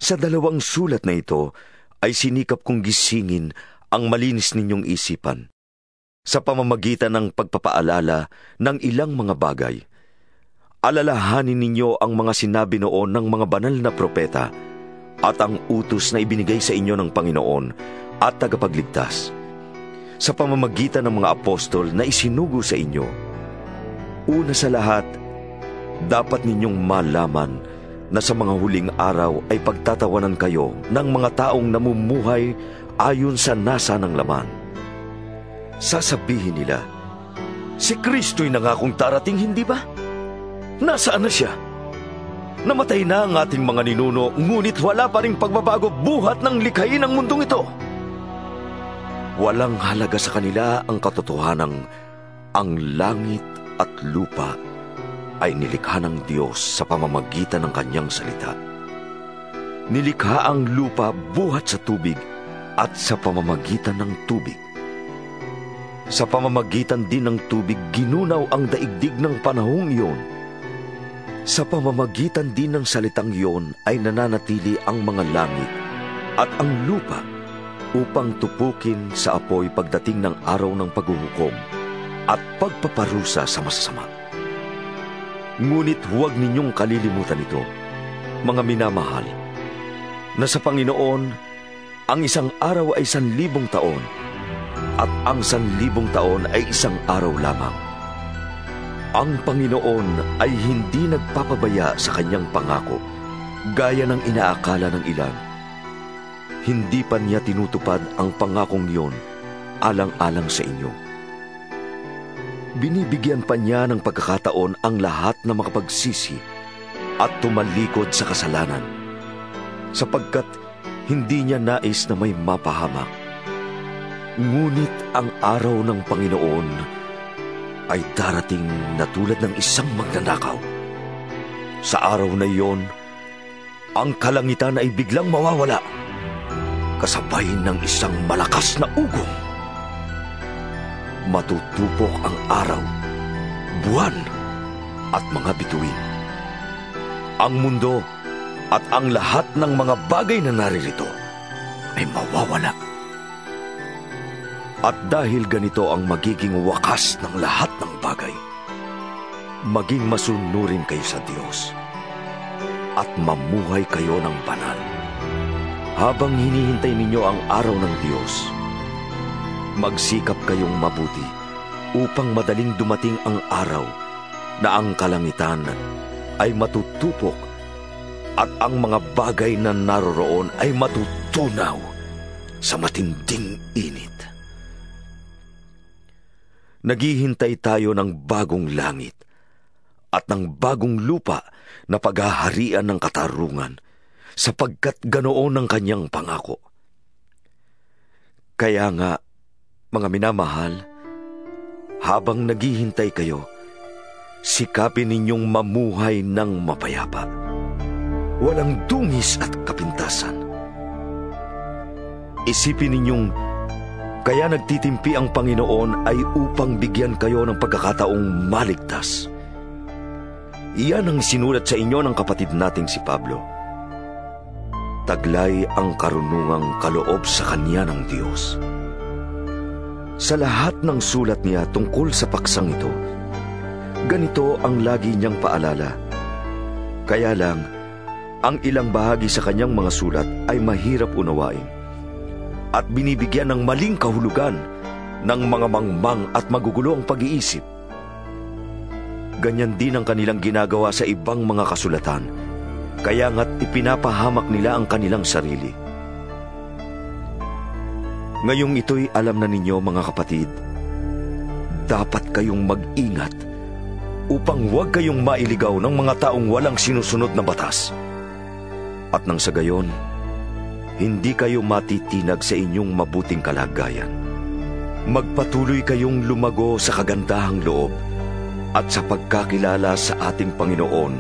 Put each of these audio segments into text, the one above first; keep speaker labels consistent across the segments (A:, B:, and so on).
A: Sa dalawang sulat na ito ay sinikap kong gisingin ang malinis ninyong isipan sa pamamagitan ng pagpapaalala ng ilang mga bagay. Alalahanin ninyo ang mga sinabi noon ng mga banal na propeta at ang utos na ibinigay sa inyo ng Panginoon at tagapagligtas sa pamamagitan ng mga apostol na isinugo sa inyo. Una sa lahat, dapat ninyong malaman na sa mga huling araw ay pagtatawanan kayo ng mga taong namumuhay ayon sa nasa ng laman. Sasabihin nila, si Kristo'y nangakong darating, hindi ba? Nasaan na siya? Namatay na ang ating mga ninuno, ngunit wala pa ring pagbabago buhat ng likhain ng mundong ito. Walang halaga sa kanila ang katotohanang ang langit at lupa ay nilikha ng Diyos sa pamamagitan ng kanyang salita. Nilikha ang lupa buhat sa tubig at sa pamamagitan ng tubig. Sa pamamagitan din ng tubig, ginunaw ang daigdig ng panahong iyon. Sa pamamagitan din ng salitang iyon ay nananatili ang mga langit at ang lupa upang tupukin sa apoy pagdating ng araw ng paghuhukom at pagpaparusa sa masasama. Ngunit huwag ninyong kalilimutan ito, mga minamahal, na sa Panginoon, ang isang araw ay 1,000 taon at ang 1,000 taon ay isang araw lamang. Ang Panginoon ay hindi nagpapabaya sa kanyang pangako, gaya ng inaakala ng ilan. Hindi pa niya tinutupad ang pangakong iyon alang-alang sa inyo. Binibigyan pa niya ng pagkakataon ang lahat na makapagsisi at tumalikod sa kasalanan, sapagkat hindi niya nais na may mapahamak. Ngunit ang araw ng Panginoon ay darating na tulad ng isang magnanakaw. Sa araw na iyon, ang kalangitan ay biglang mawawala, kasabay ng isang malakas na ugong. Matutupok ang araw, buwan, at mga bituin. Ang mundo at ang lahat ng mga bagay na naririto ay mawawala. At dahil ganito ang magiging wakas ng lahat ng bagay, maging masunurin kayo sa Diyos at mamuhay kayo ng banal. Habang hinihintay ninyo ang araw ng Diyos, magsikap kayong mabuti upang madaling dumating ang araw na ang kalangitan ay matutupok at ang mga bagay na naroroon ay matutunaw sa matinding init. Naghihintay tayo ng bagong langit at ng bagong lupa na paghaharian ng katarungan, sapagkat ganoon ang kanyang pangako. Kaya nga, mga minamahal, habang naghihintay kayo, sikapin ninyong mamuhay ng mapayapa, walang dungis at kapintasan. Isipin ninyong kaya nagtitimpi ang Panginoon ay upang bigyan kayo ng pagkakataong maligtas. Iyan ang sinulat sa inyo ng kapatid nating si Pablo. Taglay ang karunungang kaloob sa kanya ng Diyos. Sa lahat ng sulat niya tungkol sa paksang ito, ganito ang lagi niyang paalala. Kaya lang, ang ilang bahagi sa kanyang mga sulat ay mahirap unawain at binibigyan ng maling kahulugan ng mga mangmang at magugulo ang pag-iisip. Ganyan din ang kanilang ginagawa sa ibang mga kasulatan, kaya nga't ipinapahamak nila ang kanilang sarili. Ngayong ito'y alam na ninyo, mga kapatid, dapat kayong mag-ingat upang huwag kayong mailigaw ng mga taong walang sinusunod na batas. At nang sa gayon, hindi kayo matitinag sa inyong mabuting kalagayan. Magpatuloy kayong lumago sa kagandahang loob at sa pagkakilala sa ating Panginoon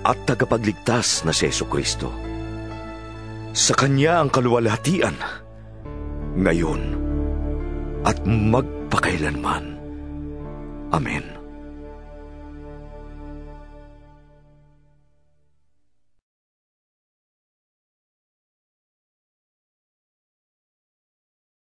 A: at tagapagligtas na si Jesucristo. Sa Kanya ang kaluwalhatian, ngayon at magpakailanman. Amen.